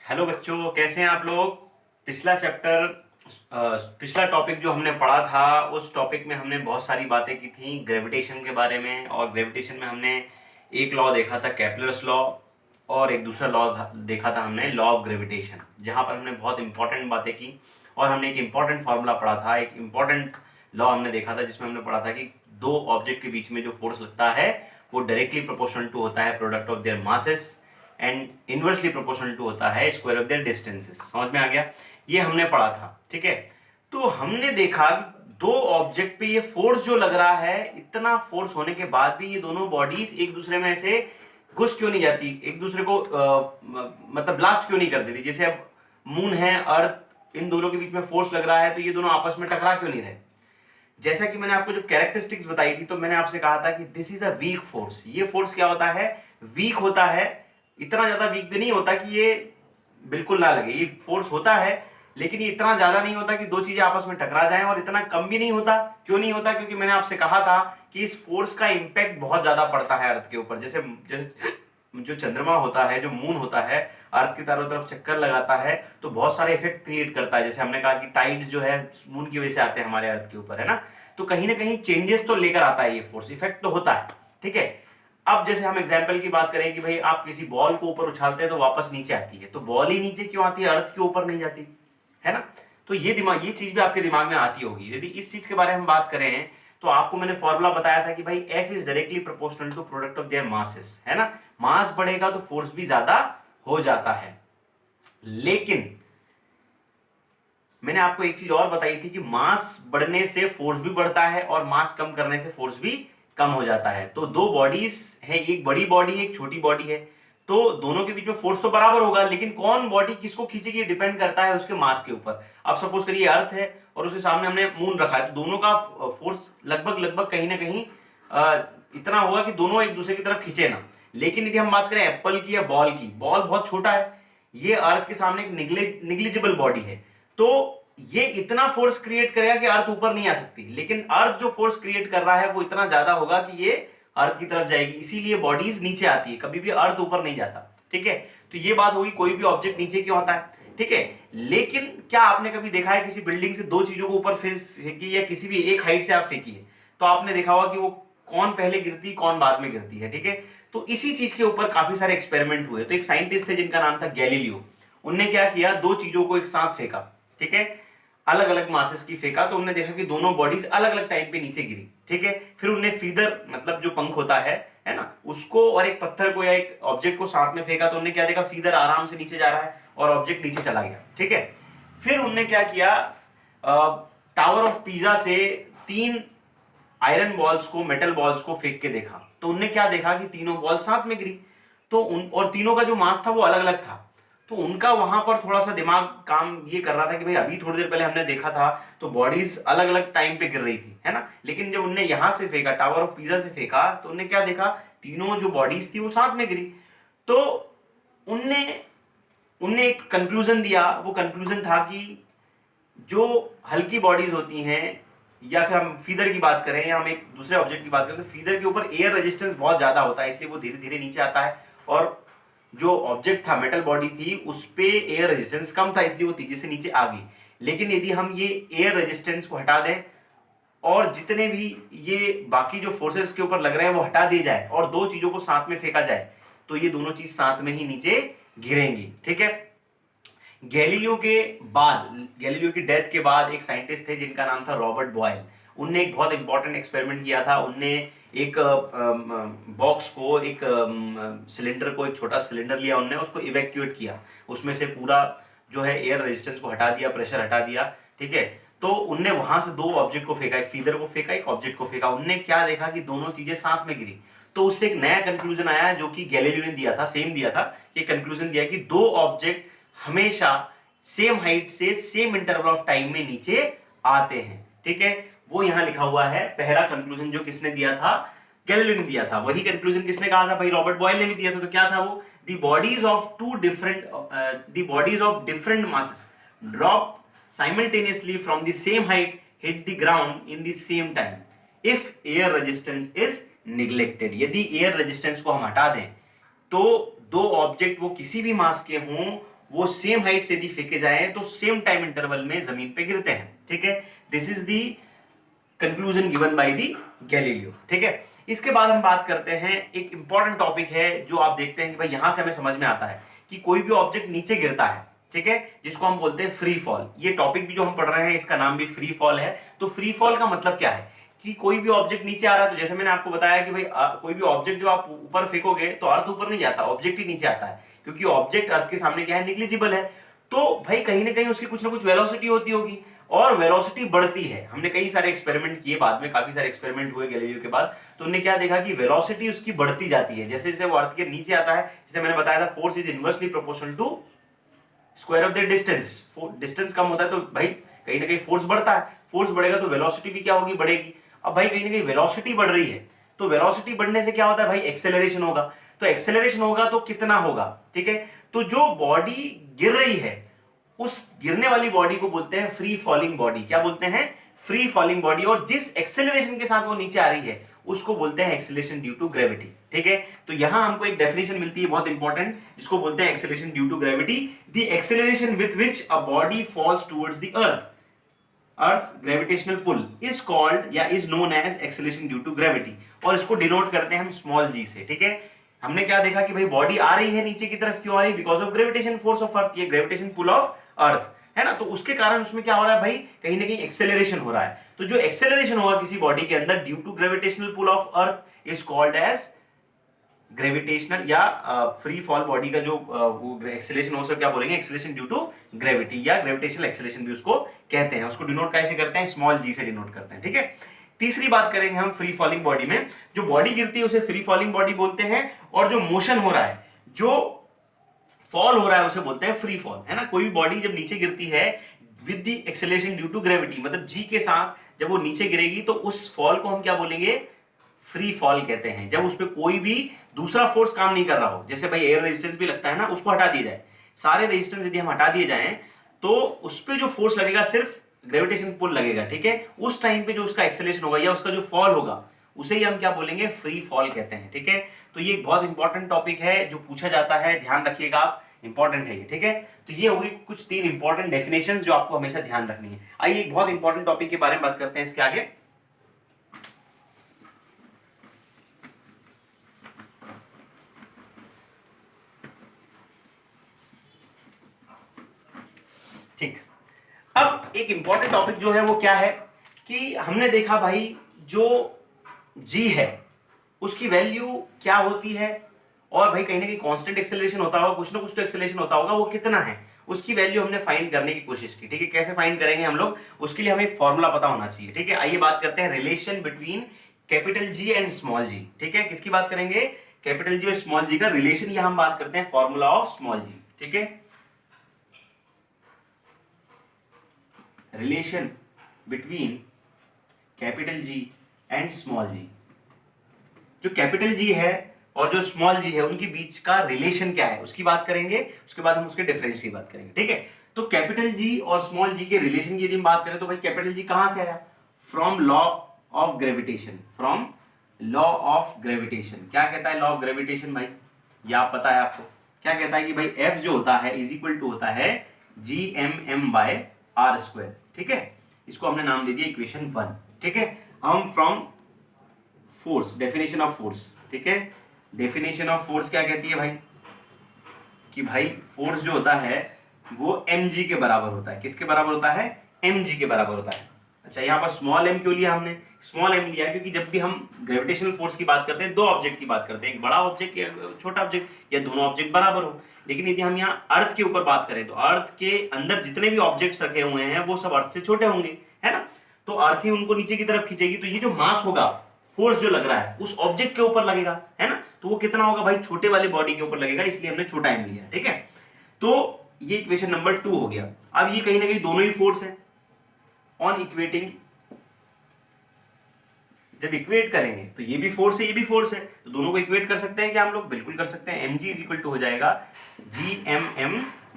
Hello बच्चों, कैसे हैं आप लोग। पिछला चैप्टर पिछला टॉपिक जो हमने पढ़ा था उस टॉपिक में हमने बहुत सारी बातें की थी ग्रेविटेशन के बारे में। और ग्रेविटेशन में हमने एक लॉ देखा था, केपलर्स लॉ, और एक दूसरा लॉ देखा था हमने, लॉ ऑफ ग्रेविटेशन, जहाँ पर हमने बहुत इंपॉर्टेंट बातें की। और हमने एक इंपॉर्टेंट फार्मूला पढ़ा था, एक इंपॉर्टेंट लॉ हमने देखा था जिसमें हमने पढ़ा था कि दो ऑब्जेक्ट के बीच में जो फोर्स लगता है वो डायरेक्टली प्रोपोर्शनल टू होता है product of their masses and inversely proportional to होता है स्क्वायर ऑफ देयर डिस्टेंसेस। समझ में आ गया, ये हमने पढ़ा था। ठीक है, तो हमने देखा कि दो ऑब्जेक्ट पे ये फोर्स जो लग रहा है, इतना फोर्स होने के बाद भी ये दोनों बॉडीज एक दूसरे में ऐसे घुस क्यों नहीं जाती, एक दूसरे को मतलब ब्लास्ट क्यों नहीं कर देती। जैसे अब मून है, अर्थ, इन दोनों के बीच में फोर्स लग रहा है तो ये दोनों आपस में टकरा क्यों नहीं रहे। जैसा कि मैंने आपको जो कैरेक्टरिस्टिक्स बताई थी, तो मैंने आपसे कहा था कि this is a weak force. ये फोर्स क्या होता है, वीक होता है। इतना ज्यादा वीक भी नहीं होता कि ये बिल्कुल ना लगे, ये फोर्स होता है लेकिन ये इतना ज्यादा नहीं होता कि दो चीजें आपस में टकरा जाएं, और इतना कम भी नहीं होता। क्यों नहीं होता, क्योंकि मैंने आपसे कहा था कि इस फोर्स का इंपैक्ट बहुत ज्यादा पड़ता है अर्थ के ऊपर। जैसे जैसे जो चंद्रमा होता है, जो मून होता है, अर्थ के चारों तरफ चक्कर लगाता है तो बहुत सारे इफेक्ट क्रिएट करता है। जैसे हमने कहा कि टाइड्स जो है मून की वजह से आते हैं हमारे अर्थ के ऊपर, है ना। तो कहीं ना कहीं चेंजेस तो लेकर आता है, ये फोर्स इफेक्ट तो होता है। ठीक है, अब जैसे हम एग्जांपल की बात करें कि भाई आप किसी बॉल को ऊपर उछालते हैं तो वापस नीचे आती है, तो बॉल ही नीचे क्यों आती है, अर्थ के ऊपर नहीं जाती, है ना। तो ये चीज भी आपके दिमाग में आती होगी। यदि इस चीज के बारे में हम बात करें तो आपको मैंने फॉर्मूला बताया था कि भाई F is directly proportional to product of their masses, है ना। मास बढ़ेगा तो फोर्स भी ज्यादा हो जाता है। लेकिन मैंने आपको एक चीज और बताई थी कि मास बढ़ने से फोर्स भी बढ़ता है और मास कम करने से फोर्स भी कम हो जाता है। तो दो बॉडीज है, एक बड़ी बॉडी है, एक छोटी बॉडी है, तो दोनों के बीच में फोर्स तो बराबर होगा, लेकिन कौन बॉडी किसको खींचेगी डिपेंड करता है उसके मास के ऊपर। अब सपोज करिए अर्थ है और उसके सामने हमने मून रखा है, तो दोनों का फोर्स लगभग लगभग कहीं ना कहीं इतना होगा कि दोनों एक दूसरे की तरफ खींचे ना। लेकिन यदि हम बात करें एप्पल की या बॉल की, बॉल बहुत छोटा है, ये अर्थ के सामने एक निग्लिजिबल बॉडी है, तो ये इतना फोर्स क्रिएट करेगा कि अर्थ ऊपर नहीं आ सकती। लेकिन अर्थ जो फोर्स क्रिएट कर रहा है वो इतना ज्यादा होगा कि ये अर्थ की तरफ जाएगी, इसीलिए बॉडीज नीचे आती है, कभी भी अर्थ ऊपर नहीं जाता। ठीक है, तो ये बात होगी, कोई भी ऑब्जेक्ट नीचे क्यों आता है। ठीक है, लेकिन क्या आपने कभी देखा है किसी बिल्डिंग से दो चीजों को ऊपर फेंकी, या किसी भी एक हाइट से आप फेंकी है, तो आपने देखा होगा कि वो कौन पहले गिरती कौन बाद में गिरती है। ठीक है, तो इसी चीज के ऊपर काफी सारे एक्सपेरिमेंट हुए। तो एक साइंटिस्ट थे जिनका नाम था गैलीलियो, उनने क्या किया, दो चीजों को एक साथ फेंका। ठीक है, अलग अलग मासेस की फेंका, तो उन्होंने देखा कि दोनों बॉडीज अलग अलग टाइम पे नीचे गिरी। ठीक है, फिर उन्होंने फीदर मतलब जो पंख होता है ना, उसको और एक पत्थर को या एक ऑब्जेक्ट को साथ में फेंका, तो उन्होंने क्या देखा, फीदर आराम से नीचे जा रहा है और ऑब्जेक्ट नीचे चला गया। ठीक है, फिर उन्होंने क्या किया, टावर ऑफ पीजा से तीन आयरन बॉल्स को, मेटल बॉल्स को फेंक के देखा, तो उनने क्या देखा कि तीनों बॉल साथ में गिरी। तो उन और तीनों का जो मास था वो अलग अलग था। तो उनका वहां पर थोड़ा सा दिमाग काम ये कर रहा था कि भाई अभी थोड़ी देर पहले हमने देखा था तो बॉडीज अलग अलग टाइम पे गिर रही थी, है ना। लेकिन जब उनने यहां से फेंका, टावर ऑफ पीजा से फेंका, तो उनने क्या देखा, तीनों जो बॉडीज थी वो साथ में गिरी। तो उनने उनने एक कंक्लूजन दिया। वो कंक्लूजन था कि जो हल्की बॉडीज होती हैं, या फिर हम फीदर की बात करें या हम एक दूसरे ऑब्जेक्ट की बात करें, तो फीदर के ऊपर एयर रेजिस्टेंस बहुत ज्यादा होता है, इसलिए वो धीरे धीरे नीचे आता है। और जो ऑब्जेक्ट था, मेटल बॉडी थी, उस पे एयर रेजिस्टेंस कम था, इसलिए वो तेजी से नीचे आ गई। लेकिन यदि हम ये एयर रेजिस्टेंस को हटा दें और जितने भी ये बाकी जो फोर्सेस के ऊपर लग रहे हैं वो हटा दिए जाए और दो चीजों को साथ में फेंका जाए, तो ये दोनों चीज साथ में ही नीचे गिरेंगी। ठीक है, गैलीलियो की डेथ के बाद एक साइंटिस्ट थे जिनका नाम था रॉबर्ट बॉयल। उनने एक बहुत इंपॉर्टेंट एक्सपेरिमेंट किया था। उनने एक बॉक्स को, एक सिलेंडर को, एक छोटा सिलेंडर लिया, उनने उसको इवैक्यूएट किया, उसमें से पूरा जो है एयर रेजिस्टेंस को हटा दिया, प्रेशर हटा दिया। ठीक है, तो उनने वहां से दो ऑब्जेक्ट को फेंका, एक फीदर को फेंका, एक ऑब्जेक्ट को फेंका। उनने क्या देखा कि दोनों चीजें साथ में गिरी। तो उससे एक नया कंक्लूजन आया जो कि गैलीलियो ने दिया था, सेम दिया था। ये कंक्लूजन दिया कि दो ऑब्जेक्ट हमेशा सेम हाइट से सेम इंटरवल ऑफ टाइम में नीचे आते हैं। ठीक है, वो यहां लिखा हुआ है। पहला कंक्लूजन जो किसने दिया था, गैलीलियो ने दिया था। वही कंक्लूजन किसने कहा था, भाई रॉबर्ट बॉयल ने भी दिया था। तो क्या था वो, the bodies of different masses drop simultaneously from the same height hit the ground in the same time if air resistance is neglected। यदि एयर रेजिस्टेंस को हम हटा दें तो दो ऑब्जेक्ट वो किसी भी मास के हों, वो सेम हाइट से यदि फेंके जाए तो सेम टाइम इंटरवल में जमीन पे गिरते हैं। ठीक है, this is the conclusion given by the Galileo. ठीक है, इसके बाद हम बात करते हैं, एक इंपॉर्टेंट टॉपिक है जो आप देखते हैं कि भाई यहां से हमें समझ में आता है कि कोई भी ऑब्जेक्ट नीचे गिरता है, ठीक है, जिसको हम बोलते हैं फ्री फॉल। ये टॉपिक भी जो हम पढ़ रहे हैं इसका नाम भी फ्री फॉल है। तो फ्री फॉल का मतलब क्या है कि कोई भी ऑब्जेक्ट नीचे आ रहा है, तो जैसे मैंने आपको बताया कि भाई कोई भी ऑब्जेक्ट जो आप ऊपर फेंकोगे तो अर्थ ऊपर नहीं जाता, ऑब्जेक्ट ही नीचे आता है, क्योंकि ऑब्जेक्ट अर्थ के सामने क्या है, निग्लिजिबल है। तो भाई कहीं ना कहीं उसकी कुछ ना कुछ वेलोसिटी होती होगी, और वेलोसिटी बढ़ती है। हमने कई सारे एक्सपेरिमेंट किए, बाद में काफी सारे एक्सपेरिमेंट हुए गैलीलियो के बाद, तो उन्होंने क्या देखा कि वेलोसिटी उसकी बढ़ती जाती है जैसे जैसे वो अर्थ के नीचे आता है। जैसे मैंने बताया था, force is inversely proportional to square of the distance. Distance कम होता है तो भाई कहीं ना कहीं फोर्स बढ़ता है, फोर्स बढ़ेगा तो वेलोसिटी भी क्या होगी, बढ़ेगी। अब भाई कहीं ना कहीं वेलोसिटी बढ़ रही है, तो वेलोसिटी बढ़ने से क्या होता है भाई, एक्सेलरेशन होगा। तो एक्सेलरेशन होगा तो कितना होगा, ठीक है। तो जो बॉडी गिर रही है, उस गिरने वाली बॉडी को बोलते हैं फ्री फॉलिंग बॉडी। क्या बोलते हैं, फ्री फॉलिंग बॉडी। और जिस एक्सेलरेशन के साथ वो नीचे आ रही है उसको बोलते हैं एक्सेलरेशन ड्यू टू ग्रेविटी। ठीक है, तो यहां हमको एक डेफिनेशन मिलती है बहुत इंपॉर्टेंट, जिसको बोलते हैं acceleration due to gravity. The acceleration with which a body falls towards the earth gravitational pull is called या is known as acceleration due to gravity. और इसको डिनोट करते हैं हम स्मॉल जी से। ठीक है, हमने क्या देखा कि भाई बॉडी आ रही है नीचे की तरफ, क्यों आ रही है, because of gravitation force of earth, ये ग्रेविटेशन पुल ऑफ अर्थ है ना। तो उसके कारण उसमें क्या हो रहा है भाई, कहीं ना कहीं एक्सेलरेशन हो रहा है। तो जो एक्सेलरेशन होगा किसी बॉडी के अंदर due to gravitational pull of earth is called as gravitational या फ्री फॉल बॉडी का जो एक्सेलरेशन हो, सब क्या बोलेंगे, एक्सेलरेशन ड्यू टू ग्रेविटी या ग्रेविटेशनल एक्सेलरेशन भी उसको कहते हैं। उसको डिनोट कैसे करते हैं, स्मॉल जी से डिनोट करते हैं। ठीक है, तीसरी बात करेंगे हम फ्री फॉलिंग बॉडी में। जो बॉडी गिरती है उसे फ्री फॉलिंग बॉडी बोलते हैं, और जो मोशन हो रहा है, जो फॉल हो रहा है, उसे बोलते हैं फ्री फॉल, है ना। कोई भी बॉडी जब नीचे गिरती है with the acceleration due to gravity, मतलब जी के साथ जब वो नीचे गिरेगी तो उस फॉल को हम क्या बोलेंगे, फ्री फॉल कहते हैं। जब उस पर कोई भी दूसरा फोर्स काम नहीं कर रहा हो, जैसे भाई एयर रेजिस्टेंस भी लगता है ना, उसको हटा दिया जाए, सारे रेजिस्टेंस यदि हम हटा दिए जाएं तो उस पर जो फोर्स लगेगा सिर्फ ग्रेविटेशन पुल लगेगा। ठीक है, उस टाइम पे जो उसका एक्सेलरेशन होगा या उसका जो फॉल होगा उसे ही हम क्या बोलेंगे, फ्री फॉल कहते हैं। ठीक है, तो ये एक बहुत इंपॉर्टेंट टॉपिक है जो पूछा जाता है, ध्यान रखिएगा आप, इंपॉर्टेंट है ये। ठीक है, तो ये होगी कुछ 3 इंपॉर्टेंट डेफिनेशंस जो आपको हमेशा ध्यान रखनी है। आइए एक बहुत इंपॉर्टेंट टॉपिक के बारे में बात करते हैं इसके आगे। ठीक, अब एक इंपॉर्टेंट टॉपिक जो है वो क्या है कि हमने देखा भाई जो जी है उसकी वैल्यू क्या होती है, और भाई कहीं ना कहीं कांस्टेंट एक्सेलरेशन होता होगा, कुछ ना कुछ तो एक्सेलरेशन होता होगा, वो कितना है उसकी वैल्यू हमने फाइंड करने की कोशिश की। ठीक है, कैसे फाइंड करेंगे हम लोग, उसके लिए हमें एक फॉर्मूला पता होना चाहिए। ठीक है, आइए बात करते हैं relation between capital G and small G. ठीक है, किसकी बात करेंगे, कैपिटल जी और स्मॉल जी का रिलेशन, यह हम बात करते हैं फॉर्मूला ऑफ स्मॉल जी। ठीक है, relation between capital G and small G. जो कैपिटल जी है और जो स्मॉल जी है उनके बीच का रिलेशन क्या है उसकी बात करेंगे, उसके बाद हम उसके डिफरेंस की बात करेंगे। ठीक है, तो कैपिटल जी और स्मॉल जी के रिलेशन की यदि हम बात करें तो भाई कैपिटल जी कहां से आया, from law of gravitation, from law of gravitation. क्या कहता है लॉ ऑफ ग्रेविटेशन भाई, या पता है आपको, क्या कहता है कि भाई एफ जो होता है इज इक्वल टू होता है G M M by R square. ठीक है, इसको हमने नाम दे दिया इक्वेशन 1। ठीक है, हम from force, definition of force. ठीक है, डेफिनेशन ऑफ फोर्स क्या कहती है भाई, कि भाई फोर्स जो होता है वो mg के बराबर होता है। किसके बराबर होता है, mg के बराबर होता है। अच्छा, यहाँ पर स्मॉल m क्यों लिया हमने, स्मॉल m लिया क्योंकि जब भी हम ग्रेविटेशनल फोर्स की बात करते हैं, दो ऑब्जेक्ट की बात करते हैं, एक बड़ा ऑब्जेक्ट या छोटा ऑब्जेक्ट, या दोनों ऑब्जेक्ट बराबर हो। लेकिन यदि हम यहाँ अर्थ के ऊपर बात करें तो अर्थ के अंदर जितने भी ऑब्जेक्ट्स रखे हुए हैं वो सब अर्थ से छोटे होंगे, है ना। तो अर्थ ही उनको नीचे की तरफ खींचेगी, तो ये जो मास होगा, फोर्स जो लग रहा है उस ऑब्जेक्ट के ऊपर लगेगा, है ना। तो वो कितना होगा भाई, छोटे वाले बॉडी के ऊपर लगेगा, इसलिए हमने छोटा m लिया। ठीक है, तो ये इक्वेशन नंबर 2 हो गया। अब ये कहीं ना कहीं दोनों ही फोर्स है, ऑन इक्वेटिंग जब इक्वेट करेंगे तो ये भी फोर्स है ये भी फोर्स है, तो दोनों को इक्वेट कर सकते हैं क्या हम लोग, बिल्कुल कर सकते हैं। mg इज इक्वल टू हो जाएगा gmm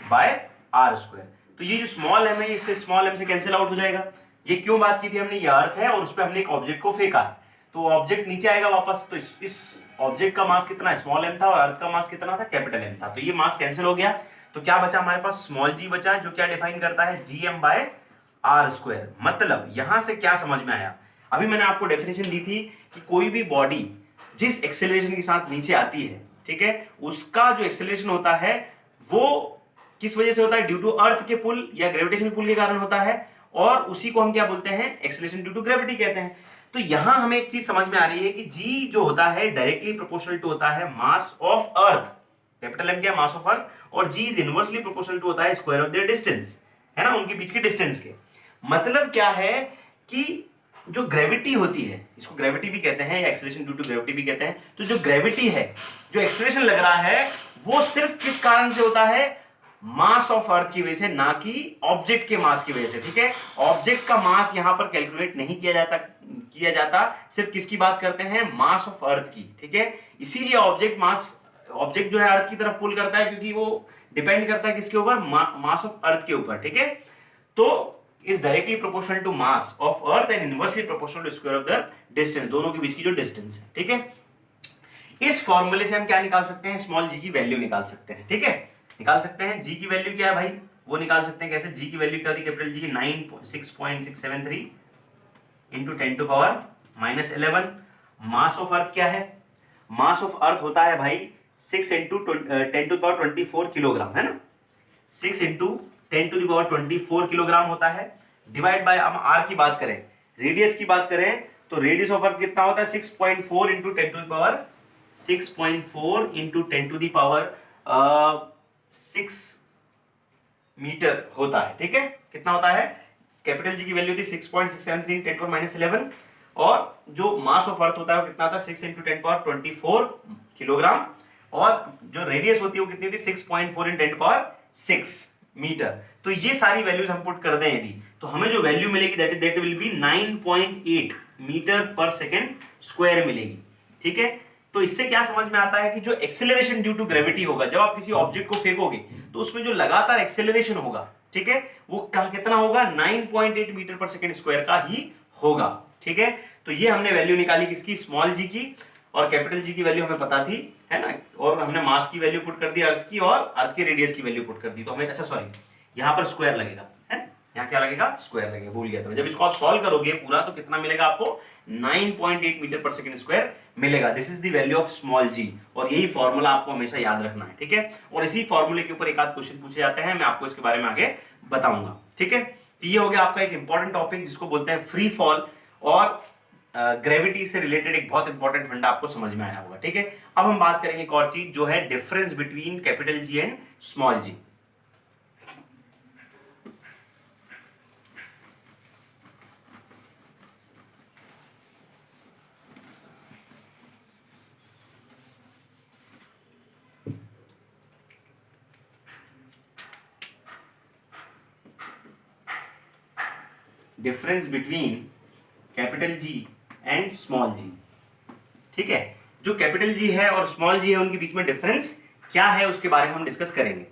बाय आर स्क्वायर। तो ये जो स्मॉल m है इससे स्मॉल m से कैंसिल आउट हो जाएगा। ये क्यों बात की थी हमने, ये अर्थ है और उस पर हमने एक ऑब्जेक्ट को फेंका है, तो ऑब्जेक्ट नीचे आएगा वापस। तो इस ऑब्जेक्ट का मास कितना है, स्मॉल m था, और अर्थ का मास कितना था, कैपिटल M था। तो ये मास कैंसिल हो गया, तो क्या बचा हमारे पास, स्मॉल जी बचा, जो क्या डिफाइन करता है, gm/r²। मतलब यहां से क्या समझ में आया, अभी मैंने आपको डेफिनेशन दी थी कि कोई भी बॉडी जिस एक्सेलरेशन के साथ नीचे आती है, ठीक है, उसका जो एक्सेलरेशन होता है वो किस वजह से होता है, ड्यू टू अर्थ के पुल या ग्रेविटेशनल पुल के कारण होता है, और उसी को हम क्या बोलते हैं, एक्सेलरेशन ड्यू टू ग्रेविटी कहते हैं। तो यहां हमें एक चीज समझ में आ रही है कि जी जो होता है डायरेक्टली प्रोपोर्शनल टू होता है mass of earth, capital M क्या, मास ऑफ अर्थ, और G is inversely proportional to होता है स्क्वायर ऑफ देयर डिस्टेंस, है ना, उनके बीच के डिस्टेंस के। मतलब क्या है कि जो ग्रेविटी होती है, इसको ग्रेविटी भी कहते हैं या एक्सेलरेशन ड्यू टू ग्रेविटी भी कहते हैं, तो जो ग्रेविटी है, जो एक्सेलरेशन लग रहा है, वो सिर्फ किस कारण से होता है, मास ऑफ अर्थ की वजह से, ना कि ऑब्जेक्ट के मास की वजह से, ठीक है। ऑब्जेक्ट का मास यहां पर कैलकुलेट नहीं किया जाता, सिर्फ किसकी बात करते हैं, मास ऑफ अर्थ की, ठीक है। इसीलिए ऑब्जेक्ट जो है अर्थ की तरफ पुल करता है, क्योंकि वो डिपेंड करता है किसके ऊपर, मास ऑफ अर्थ के ऊपर, ठीक है। तो is directly proportional to mass of earth and inversely proportional to square of the distance, दोनों के बीच की जो डिस्टेंस है, ठीक है। इस फॉर्मूले से हम क्या निकाल सकते हैं, स्मॉल जी की वैल्यू निकाल सकते हैं, ठीक है, निकाल सकते हैं। जी की वैल्यू क्या है भाई, वो निकाल सकते हैं कैसे, जी की वैल्यू क्या होती है, कैपिटल जी की 6.673 इंटू 10⁻⁻11। मास ऑफ अर्थ क्या है, मास ऑफ अर्थ होता है भाई 6 इंटू 10⁻24 किलोग्राम, है ना, 6 इंटू 10⁻24 किलोग्राम होता है, डिवाइड बाय, हम आर की बात करें, रेडियस की बात करें, तो रेडियस ऑफ अर्थ कितना होता है, 6.4 इंटू 10⁻6 मीटर होता है, ठीक है। कितना होता है, कैपिटल जी की वैल्यू थी 6.673 10⁻11, और जो मास ऑफ अर्थ होता है वो कितना होता है, 6 इंटू 10⁻24 किलोग्राम, और जो रेडियस होती है वो कितनी होती है, 6.4 इंटू 10⁻6 मीटर। तो ये सारी वैल्यूज हम पुट कर दें यदि, तो हमें जो वैल्यू मिलेगी that will be 9.8 metre per second square मिलेगी, ठीक है। तो इससे क्या समझ में आता है कि जो एक्सेलरेशन ड्यू टू ग्रेविटी होगा, जब आप किसी ऑब्जेक्ट को फेंकोगे तो उसमें जो लगातार एक्सेलरेशन होगा, ठीक है, वो कितना होगा, 9.8 मीटर पर सेकेंड स्क्वायर का ही होगा, ठीक है। तो ये हमने वैल्यू निकाली किसकी, स्मॉल जी की, और कैपिटल जी की वैल्यू हमें पता थी, है ना, और हमने मास की वैल्यू पुट कर दी अर्थ की, और अर्थ के रेडियस की वैल्यू पुट कर दी, तो हमें, अच्छा सॉरी, यहाँ पर स्क्वायर लगेगा, है, यहाँ क्या लगेगा, स्क्वायर लगेगा, भूल गया था। जब इसको आप सॉल्व करोगे पूरा तो कितना मिलेगा आपको, 9.8 मीटर पर सेकेंड स्क्वायर मिलेगा। This is the value of small G, और यही फॉर्मूला आपको हमेशा याद रखना है, ठीक है। और इसी फॉर्मूले के ऊपर एक आध क्वेश्चन पूछे जाते हैं, मैं आपको इसके बारे में आगे बताऊंगा, ठीक है। तो ये हो गया आपका एक इंपॉर्टेंट टॉपिक जिसको बोलते हैं फ्री फॉल, और ग्रेविटी से रिलेटेड एक बहुत इंपॉर्टेंट फंडा आपको समझ में आया होगा, ठीक है। अब हम बात करेंगे एक और चीज, जो है difference between capital G and small G. Difference between capital G and small G, ठीक है। जो कैपिटल जी है और स्मॉल जी है उनके बीच में डिफरेंस क्या है उसके बारे में हम डिस्कस करेंगे।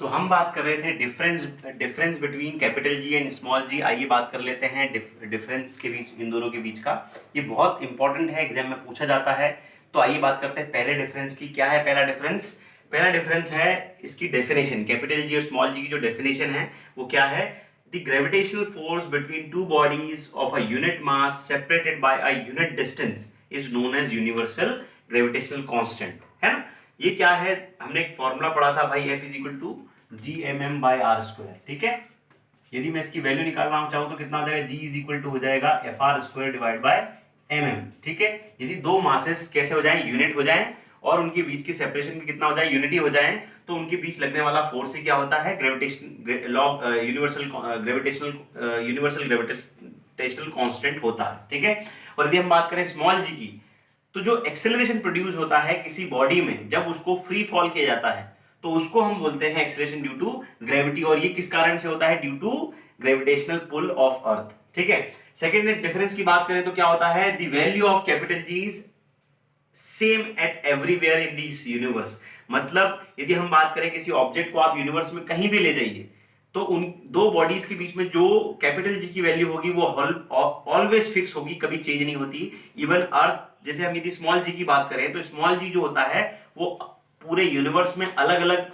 तो हम बात कर रहे थे difference between capital G and small G. आइए बात कर लेते हैं डिफरेंस के बीच, इन दोनों के बीच का। ये बहुत इंपॉर्टेंट है, एग्जाम में पूछा जाता है। तो आइए बात करते हैं पहले डिफरेंस की। क्या है पहला डिफरेंस? पहला डिफरेंस है इसकी डेफिनेशन। कैपिटल जी और स्मॉल जी की जो डेफिनेशन है वो क्या है? The gravitational force between two bodies of a unit mass separated by a unit distance is known as universal gravitational constant, है ना। ये क्या है? हमने एक फॉर्मूला पढ़ा था भाई, F is equal to gmm/r², ठीक है। यदि मैं इसकी वैल्यू निकालना चाहूं तो कितना हो जाएगा? G इज इक्वल टू हो जाएगा FR² डिवाइड बाय mm, ठीक है। यदि दो मासेस कैसे हो जाएं? यूनिट हो जाएं, और उनके बीच की सेपरेशन भी कितना हो जाए? यूनिटी हो जाए, तो उनके बीच लगने वाला फोर्स ही क्या होता है? Gravitation law, universal gravitational constant होता है, ठीक है। और यदि हम बात करें स्मॉल जी की, तो जो एक्सेलरेशन प्रोड्यूस होता है किसी बॉडी में जब उसको फ्री फॉल किया जाता है, तो उसको हम बोलते हैं एक्सेलरेशन ड्यू टू ग्रेविटी। और ये किस कारण से होता है? Due to gravitational pull of earth, ठीक है। सेकेंड डिफरेंस की बात करें तो क्या होता है? The value of capital G is same at everywhere in this universe. मतलब यदि हम बात करें किसी ऑब्जेक्ट को आप यूनिवर्स में कहीं भी ले जाइए, तो उन दो बॉडीज के बीच में जो कैपिटल जी की वैल्यू होगी वो ऑलवेज फिक्स होगी, कभी चेंज नहीं होती। इवन अर्थ जैसे हम यदि स्मॉल जी की बात करें तो स्मॉल जी जो होता है वो पूरे यूनिवर्स में अलग अलग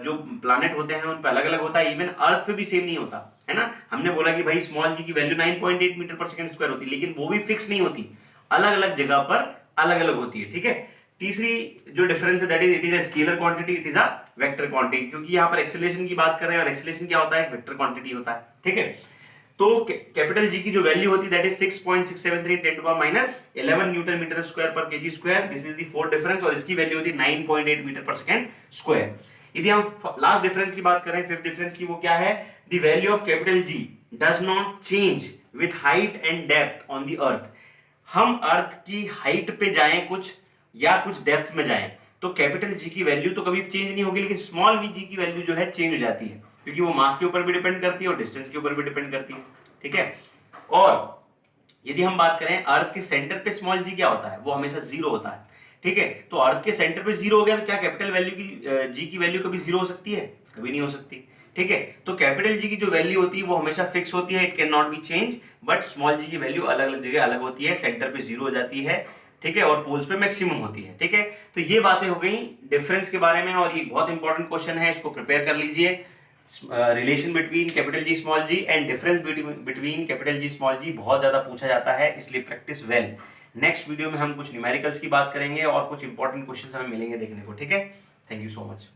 जो प्लैनेट होते हैं उन पर अलग अलग होता है, इवन अर्थ पे भी सेम नहीं होता है ना। हमने बोला कि भाई स्मॉल जी की वैल्यू 9.8 मीटर पर सेकंड स्क्वायर होती है, लेकिन वो भी फिक्स नहीं होती, अलग अलग जगह पर अलग अलग होती है, ठीक है। तीसरी जो डिफरेंस है that is it is a scalar quantity, it is a vector quantity, क्योंकि यहाँ पर एक्सेलरेशन की बात कर रहे हैं और एक्सेलरेशन क्या होता है, वेक्टर क्वांटिटी होता है, ठीक है। तो कैपिटल जी की जो वैल्यू होती है that is 6.673 10 to power minus 11 newton metre square per KG square, this is the fourth difference, और इसकी वैल्यू होती है 9.8 मीटर पर सेकंड स्क्वायर। यदि हम लास्ट डिफरेंस की बात करें, फिफ्थ डिफरेंस की, वो क्या है, the value of capital G does not change with height and depth on the earth. हम अर्थ की हाइट पे जाएं कुछ या कुछ डेप्थ में जाएं तो कैपिटल जी की वैल्यू तो कभी चेंज नहीं होगी, लेकिन स्मॉल वी जी की वैल्यू जो है चेंज हो जाती है, क्योंकि वो मास के ऊपर भी डिपेंड करती है और डिस्टेंस के ऊपर भी डिपेंड करती है, ठीक है। और यदि हम बात करें अर्थ के सेंटर पे स्मॉल जी क्या होता है, वो हमेशा जीरो होता है, ठीक है। तो अर्थ के सेंटर पे जीरो हो गया तो क्या कैपिटल वैल्यू की जी की वैल्यू कभी जीरो हो सकती है, कभी नहीं हो सकती, ठीक है। तो कैपिटल जी की जो वैल्यू होती है वो हमेशा फिक्स होती है, it can not be change, but small G की वैल्यू अलग अलग जगह अलग होती है, सेंटर पे जीरो हो जाती है, ठीक है, और पोल्स पे मैक्सिमम होती है, ठीक है। तो ये बातें हो गई डिफरेंस के बारे में, और ये बहुत इंपॉर्टेंट क्वेश्चन है, इसको प्रिपेयर कर लीजिए। Relation between capital G small G and difference between capital G small G बहुत ज्यादा पूछा जाता है, इसलिए प्रैक्टिस वेल। नेक्स्ट वीडियो में हम कुछ न्यूमेरिकल्स की बात करेंगे और कुछ इंपॉर्टेंट क्वेश्चंस हमें मिलेंगे देखने को, ठीक है। Thank you so much.